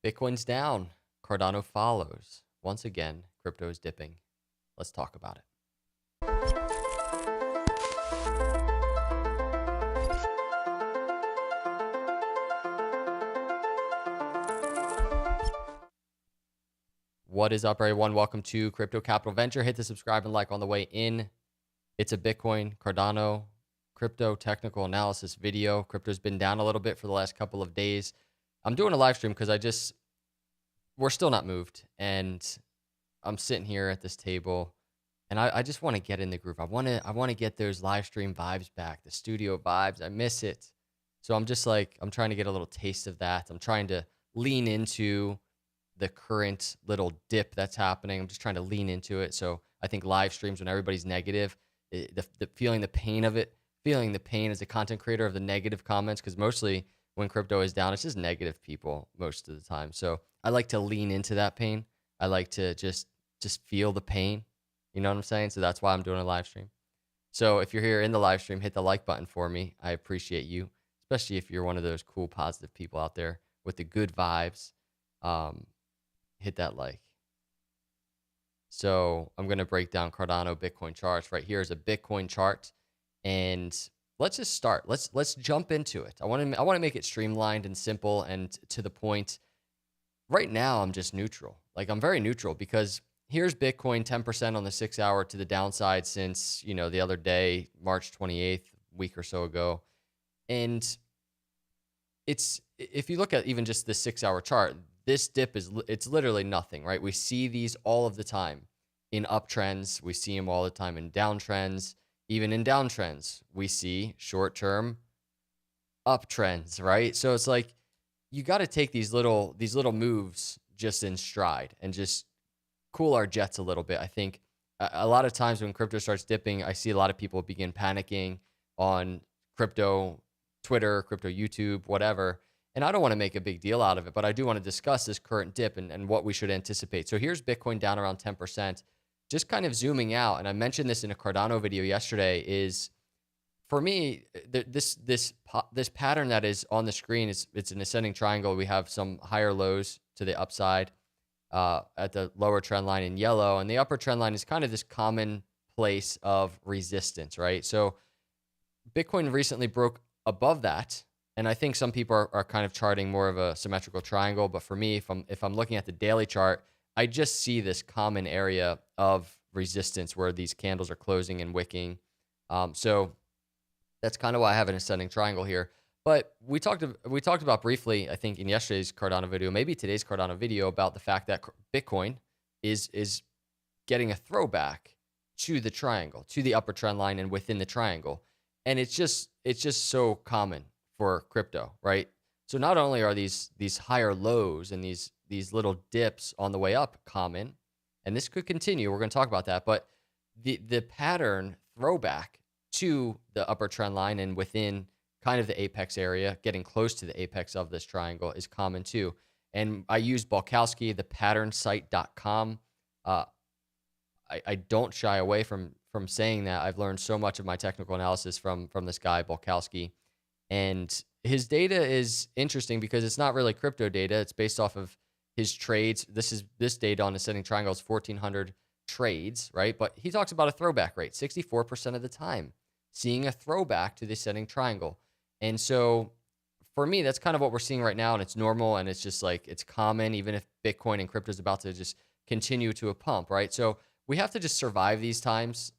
Bitcoin's down. Cardano follows. Once again, crypto is dipping. Let's talk about it. What is up, everyone? Welcome to Crypto Capital Venture. Hit the subscribe and like on the way in. It's a Bitcoin, Cardano, crypto technical analysis video. Crypto's been down a little bit for the last couple of days. I'm doing a live stream because we're still not moved. And I'm sitting here at this table and I just want to get in the groove. I want to get those live stream vibes back, the studio vibes. I miss it. So I'm trying to get a little taste of that. I'm trying to lean into the current little dip that's happening. I'm just trying to lean into it. So I think live streams, when everybody's negative, the feeling the pain of it, feeling the pain as a content creator of the negative comments, because mostly when crypto is down, it's just negative people most of the time. So I like to lean into that pain. I like to just feel the pain. You know what I'm saying? So that's why I'm doing a live stream. So if you're here in the live stream, hit the like button for me. I appreciate you, especially if you're one of those cool, positive people out there with the good vibes. Hit that like. So I'm going to break down Cardano Bitcoin charts. Right here is a Bitcoin chart, and let's just start. Let's jump into it. I want to make it streamlined and simple and to the point. Right now, I'm just neutral. Like, I'm very neutral because here's Bitcoin 10% on the 6 hour to the downside since, the other day, March 28th, a week or so ago. And if you look at even just the 6 hour chart, this dip it's literally nothing, right? We see these all of the time in uptrends. We see them all the time in downtrends. Even in downtrends, we see short-term uptrends, right? So it's like you got to take these little moves just in stride and just cool our jets a little bit. I think a lot of times when crypto starts dipping, I see a lot of people begin panicking on crypto Twitter, crypto YouTube, whatever. And I don't want to make a big deal out of it, but I do want to discuss this current dip and what we should anticipate. So here's Bitcoin down around 10%. Just kind of zooming out, and I mentioned this in a Cardano video yesterday, is for me, this pattern that is on the screen, it's an ascending triangle. We have some higher lows to the upside at the lower trend line in yellow, and the upper trend line is kind of this common place of resistance, right? So Bitcoin recently broke above that, and I think some people are kind of charting more of a symmetrical triangle. But for me, if I'm looking at the daily chart, I just see this common area of resistance where these candles are closing and wicking. So that's kind of why I have an ascending triangle here. But we talked about briefly, I think, in yesterday's Cardano video, maybe today's Cardano video, about the fact that Bitcoin is getting a throwback to the triangle, to the upper trend line and within the triangle. And it's just so common for crypto, right? So not only are these higher lows and these little dips on the way up common, and this could continue, we're going to talk about that, but the pattern throwback to the upper trend line and within kind of the apex area, getting close to the apex of this triangle, is common too. And I use Bolkowski, the patternsite.com. I don't shy away from saying that. I've learned so much of my technical analysis from this guy, Bolkowski. And his data is interesting because it's not really crypto data. It's based off of his trades. This data on ascending triangle is 1,400 trades, right? But he talks about a throwback rate, 64% of the time, seeing a throwback to the ascending triangle. And so for me, that's kind of what we're seeing right now, and it's normal, and it's just like, it's common, even if Bitcoin and crypto is about to just continue to a pump, right? So we have to just survive these times.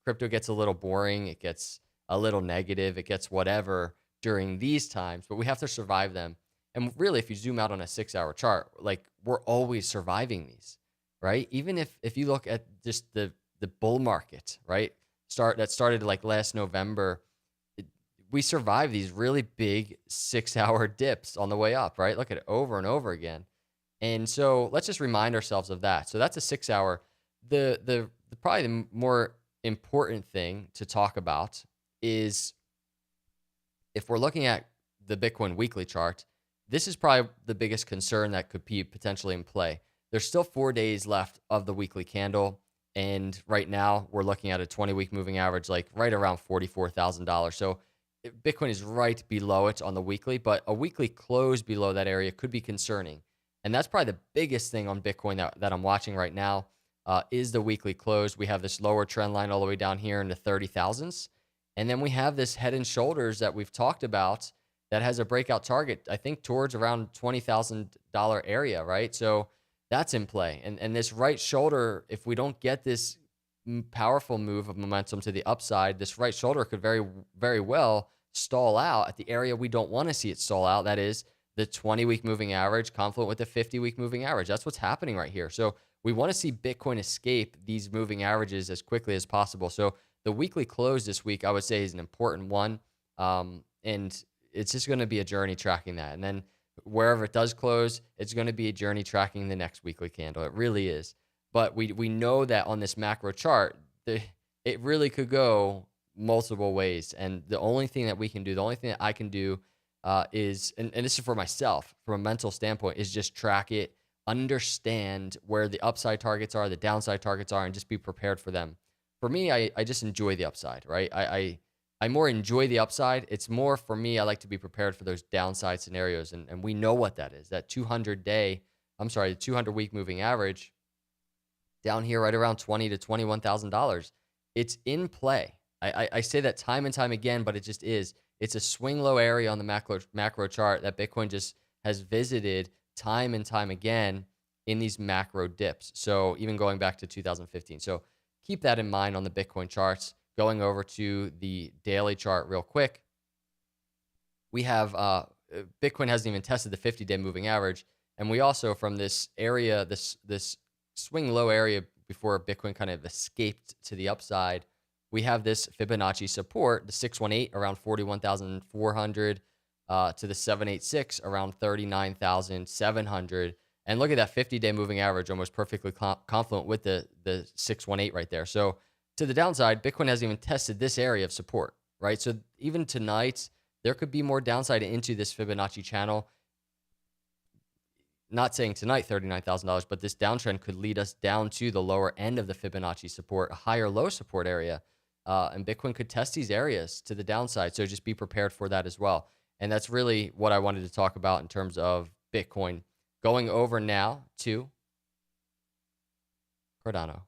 Crypto gets a little boring. It gets a little negative. It gets whatever during these times, but we have to survive them. And really, if you zoom out on a 6 hour chart, like, we're always surviving these, right? Even if you look at just the bull market, right? That started like last November, we survived these really big 6 hour dips on the way up, right? Look at it over and over again. And so let's just remind ourselves of that. So that's a 6 hour. The probably the more important thing to talk about is, if we're looking at the Bitcoin weekly chart, this is probably the biggest concern that could be potentially in play. There's still 4 days left of the weekly candle. And right now we're looking at a 20-week moving average, like right around $44,000. So Bitcoin is right below it on the weekly, but a weekly close below that area could be concerning. And that's probably the biggest thing on Bitcoin that I'm watching right now, is the weekly close. We have this lower trend line all the way down here in the 30,000s. And then we have this head and shoulders that we've talked about that has a breakout target, I think, towards around $20,000 area, right? So that's in play. And this right shoulder, if we don't get this powerful move of momentum to the upside, this right shoulder could very, very well stall out at the area we don't want to see it stall out. That is the 20-week moving average confluent with the 50-week moving average. That's what's happening right here. So we want to see Bitcoin escape these moving averages as quickly as possible. So the weekly close this week, I would say, is an important one. And it's just going to be a journey tracking that. And then wherever it does close, it's going to be a journey tracking the next weekly candle. It really is. But we know that on this macro chart, it really could go multiple ways. And the only thing that we can do, the only thing that I can do is, and this is for myself, from a mental standpoint, is just track it, understand where the upside targets are, the downside targets are, and just be prepared for them. For me, I just enjoy the upside, right? I more enjoy the upside. It's more for me, I like to be prepared for those downside scenarios. And we know what that is. That 200-week moving average down here right around $20,000 to $21,000. It's in play. I say that time and time again, but it just is. It's a swing low area on the macro chart that Bitcoin just has visited time and time again in these macro dips. So even going back to 2015. So keep that in mind on the Bitcoin charts. Going over to the daily chart real quick, we have Bitcoin hasn't even tested the 50-day moving average. And we also, from this area, this swing low area before Bitcoin kind of escaped to the upside, we have this Fibonacci support, the 618 around 41,400 to the 786 around 39,700. And look at that 50-day moving average, almost perfectly confluent with the 618 right there. So to the downside, Bitcoin hasn't even tested this area of support, right? So even tonight, there could be more downside into this Fibonacci channel. Not saying tonight $39,000, but this downtrend could lead us down to the lower end of the Fibonacci support, a higher low support area. And Bitcoin could test these areas to the downside. So just be prepared for that as well. And that's really what I wanted to talk about in terms of Bitcoin. Going over now to Cardano.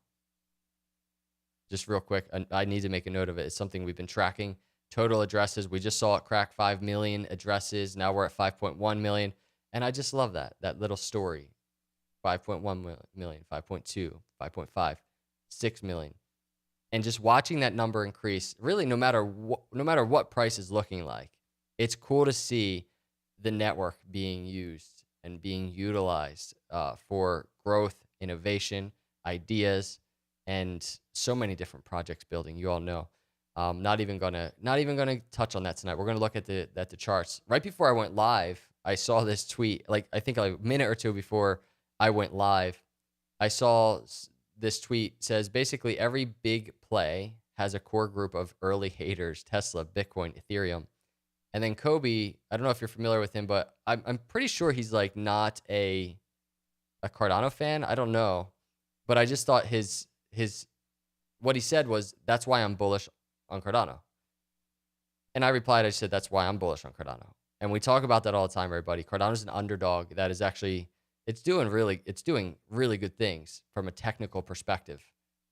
Just real quick, I need to make a note of it. It's something we've been tracking. Total addresses. We just saw it crack 5 million addresses. Now we're at 5.1 million. And I just love that little story. 5.1 million, 5.2, 5.5, 6 million. And just watching that number increase, really no matter what price is looking like, it's cool to see the network being used and being utilized for growth, innovation, ideas, and so many different projects building. You all know. Not even gonna touch on that tonight. We're gonna look at the charts. Right before I went live, I saw this tweet. Like I think a minute or two before I went live, I saw this tweet says basically every big play has a core group of early haters: Tesla, Bitcoin, Ethereum. And then Kobe, I don't know if you're familiar with him, but I'm pretty sure he's like not a Cardano fan. I don't know, but I just thought his what he said was, that's why I'm bullish on Cardano. And I replied, I said, that's why I'm bullish on Cardano. And we talk about that all the time, everybody. Cardano's an underdog that is actually, it's doing really good things from a technical perspective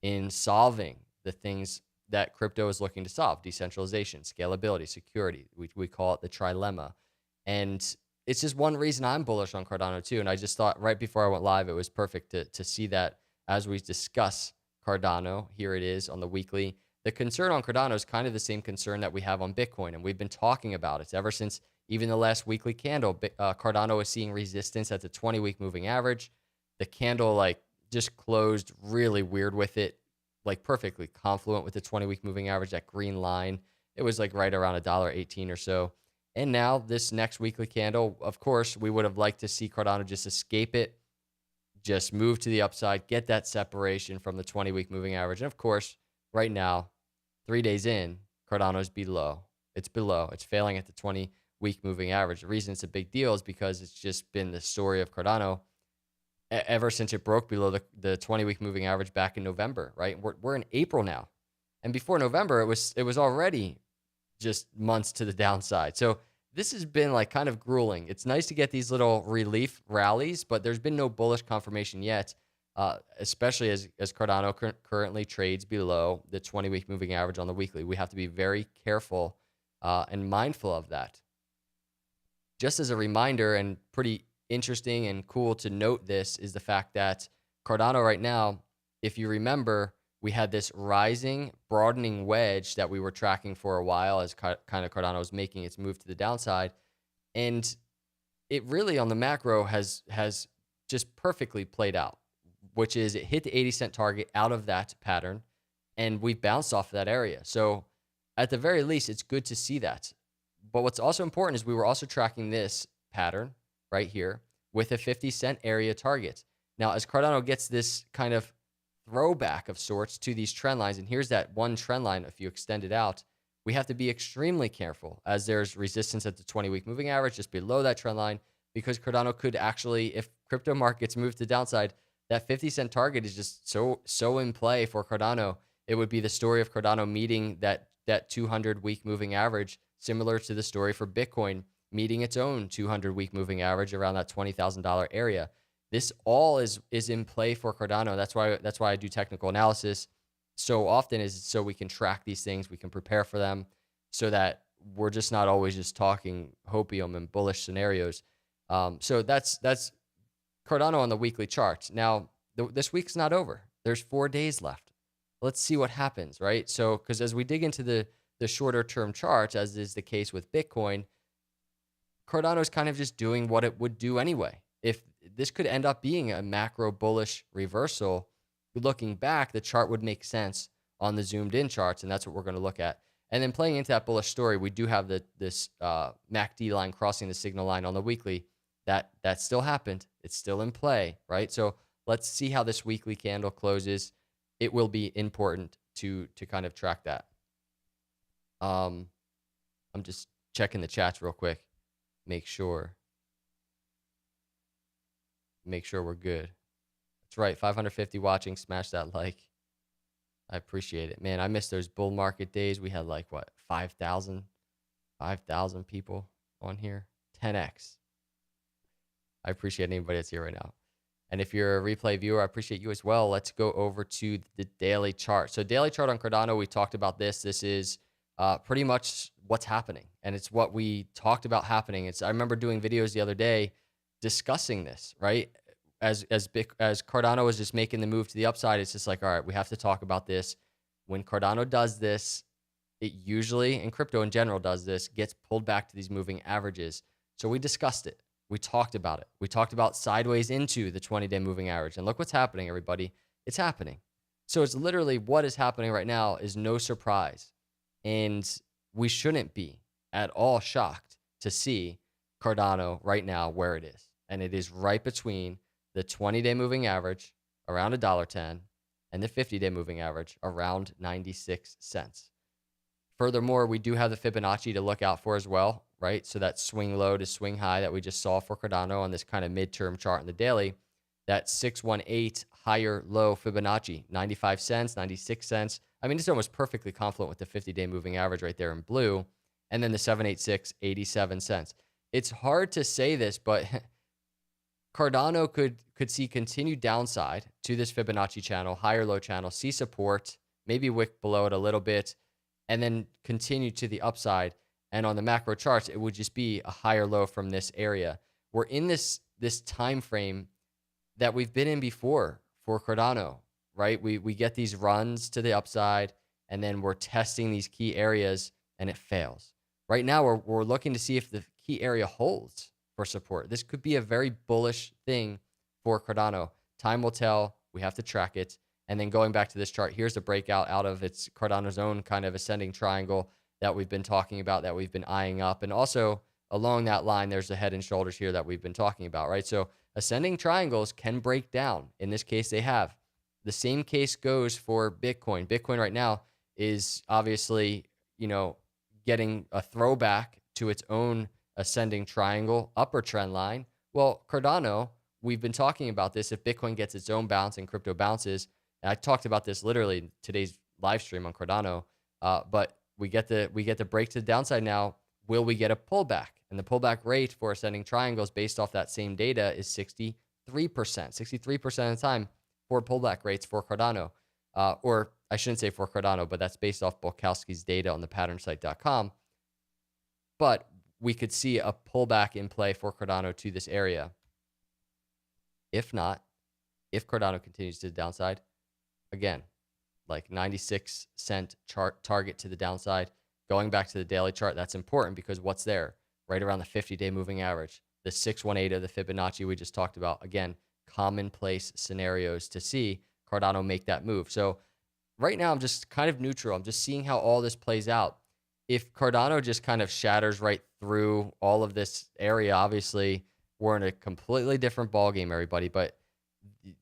in solving the things that crypto is looking to solve: decentralization, scalability, security. We call it the trilemma. And it's just one reason I'm bullish on Cardano too. And I just thought right before I went live, it was perfect to see that as we discuss Cardano. Here it is on the weekly. The concern on Cardano is kind of the same concern that we have on Bitcoin, and we've been talking about it ever since even the last weekly candle. Cardano is seeing resistance at the 20-week moving average. The candle like just closed really weird with it, like perfectly confluent with the 20-week moving average, that green line. It was like right around $1.18 or so. And now this next weekly candle, of course, we would have liked to see Cardano just escape it, just move to the upside, get that separation from the 20-week moving average. And of course, right now, 3 days in, Cardano's below. It's below. It's failing at the 20-week moving average. The reason it's a big deal is because it's just been the story of Cardano ever since it broke below the 20-week moving average back in November, right? We're in April now. And before November, it was already just months to the downside. So this has been like kind of grueling. It's nice to get these little relief rallies, but there's been no bullish confirmation yet, especially as Cardano currently trades below the 20-week moving average on the weekly. We have to be very careful and mindful of that. Just as a reminder, and pretty interesting and cool to note this, is the fact that Cardano right now, if you remember, we had this rising, broadening wedge that we were tracking for a while as kind of Cardano was making its move to the downside. And it really on the macro has just perfectly played out, which is it hit the 80-cent target out of that pattern, and we bounced off of that area. So at the very least, it's good to see that. But what's also important is we were also tracking this pattern right here with a 50-cent area target. Now, as Cardano gets this kind of throwback of sorts to these trend lines, and here's that one trend line, if you extend it out, we have to be extremely careful as there's resistance at the 20-week moving average just below that trend line, because Cardano could actually, if crypto markets move to the downside, that 50-cent target is just so in play for Cardano. It would be the story of Cardano meeting that 200-week moving average, similar to the story for Bitcoin meeting its own 200-week moving average around that $20,000 area. This all is in play for Cardano. That's why I do technical analysis so often, is so we can track these things, we can prepare for them, so that we're just not always just talking hopium and bullish scenarios. So that's Cardano on the weekly charts. Now, this week's not over. There's 4 days left. Let's see what happens, right? So, because as we dig into the shorter term charts, as is the case with Bitcoin, Cardano's kind of just doing what it would do anyway. If this could end up being a macro bullish reversal, looking back, the chart would make sense on the zoomed in charts, and that's what we're going to look at. And then playing into that bullish story, we do have this MACD line crossing the signal line on the weekly. That still happened. It's still in play, right? So let's see how this weekly candle closes. It will be important to kind of track that. I'm just checking the chats real quick. Make sure we're good. That's right. 550 watching. Smash that like. I appreciate it. Man, I miss those bull market days. We had like, what, 5,000 people on here. 10x. I appreciate anybody that's here right now. And if you're a replay viewer, I appreciate you as well. Let's go over to the daily chart. So daily chart on Cardano, we talked about this. This is pretty much what's happening. And it's what we talked about happening. I remember doing videos the other day discussing this, right? As Cardano was just making the move to the upside, it's just like, all right, we have to talk about this. When Cardano does this, it usually, and crypto in general does this, gets pulled back to these moving averages. So we discussed it. We talked about it. We talked about sideways into the 20-day moving average. And look what's happening, everybody. It's happening. So it's literally what is happening right now is no surprise. And we shouldn't be at all shocked to see Cardano right now where it is. And it is right between the 20-day moving average around $1.10 and the 50-day moving average around 96 cents. Furthermore, we do have the Fibonacci to look out for as well, right? So that swing low to swing high that we just saw for Cardano on this kind of midterm chart in the daily, that 618 higher low Fibonacci, 95 cents, 96 cents. I mean, it's almost perfectly confluent with the 50-day moving average right there in blue. And then the 786, 87 cents. It's hard to say this, but Cardano could see continued downside to this Fibonacci channel, higher low channel, see support, maybe wick below it a little bit, and then continue to the upside. And on the macro charts, it would just be a higher low from this area. We're in this time frame that we've been in before for Cardano, right? We get these runs to the upside, and then we're testing these key areas, and it fails. Right now, we're looking to see if the key area holds for support. This could be a very bullish thing for Cardano. Time will tell. We have to track it. And then going back to this chart, here's the breakout out of its Cardano's own kind of ascending triangle that we've been talking about, that we've been eyeing up. And also along that line, there's the head and shoulders here that we've been talking about, right? So ascending triangles can break down. In this case, they have. The same case goes for Bitcoin. Bitcoin right now is obviously, getting a throwback to its own ascending triangle, upper trend line. Well, Cardano, we've been talking about this. If Bitcoin gets its own bounce and crypto bounces, and I talked about this literally in today's live stream on Cardano, but we get the break to the downside now. will we get a pullback? And the pullback rate for ascending triangles based off that same data is 63%. 63% of the time for pullback rates for Cardano. Or I shouldn't say for Cardano, but that's based off Bolkowski's data on the patternsite.com. But we could see a pullback in play for Cardano to this area. If not, if Cardano continues to the downside, again, like 96-cent chart target to the downside, going back to the daily chart, that's important because what's there? Right around the 50-day moving average, the 618 of the Fibonacci we just talked about. Again, commonplace scenarios to see Cardano make that move. So right now, I'm just kind of neutral. I'm just seeing how all this plays out. If Cardano just kind of shatters right through all of this area, obviously we're in a completely different ballgame, everybody. But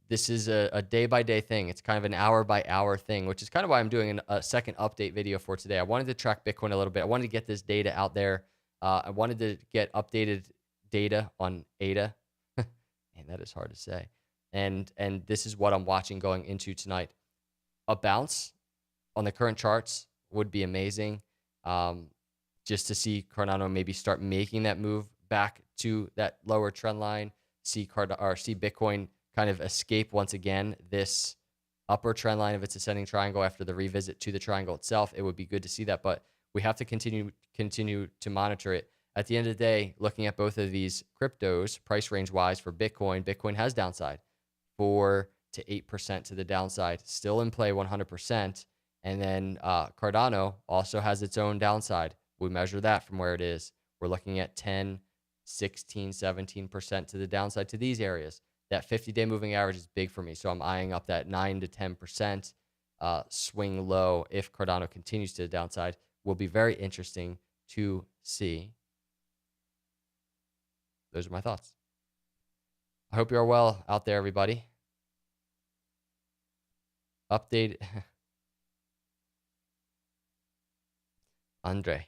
this is a day-by-day thing. It's kind of an hour-by-hour thing, which is kind of why I'm doing a second update video for today. I wanted to track Bitcoin a little bit. I wanted to get this data out there. I wanted to get updated data on ADA. Man, that is hard to say. And this is what I'm watching going into tonight. A bounce on the current charts would be amazing. Just to see Cardano maybe start making that move back to that lower trend line, see Bitcoin kind of escape once again this upper trend line of its ascending triangle after the revisit to the triangle itself. It would be good to see that, but we have to continue to monitor it. At the end of the day, looking at both of these cryptos, price range wise for Bitcoin has downside 4 to 8% to the downside, still in play 100%. And then Cardano also has its own downside. We measure that from where it is. We're looking at 10, 16, 17% to the downside to these areas. That 50-day moving average is big for me. So I'm eyeing up that 9 to 10% swing low if Cardano continues to the downside. Will be very interesting to see. Those are my thoughts. I hope you're well out there, everybody. Update. Andre,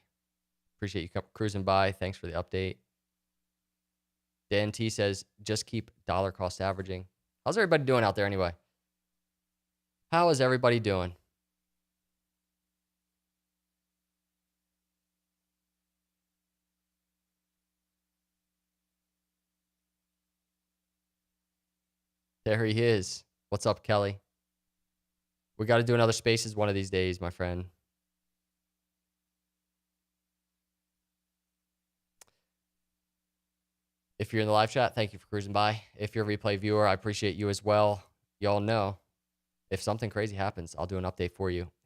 appreciate you cruising by. Thanks for the update. Dan T says, just keep dollar cost averaging. How's everybody doing out there anyway? How is everybody doing? There he is. What's up, Kelly? We got to do another Spaces one of these days, my friend. If you're in the live chat, thank you for cruising by. If you're a replay viewer, I appreciate you as well. Y'all know, if something crazy happens, I'll do an update for you.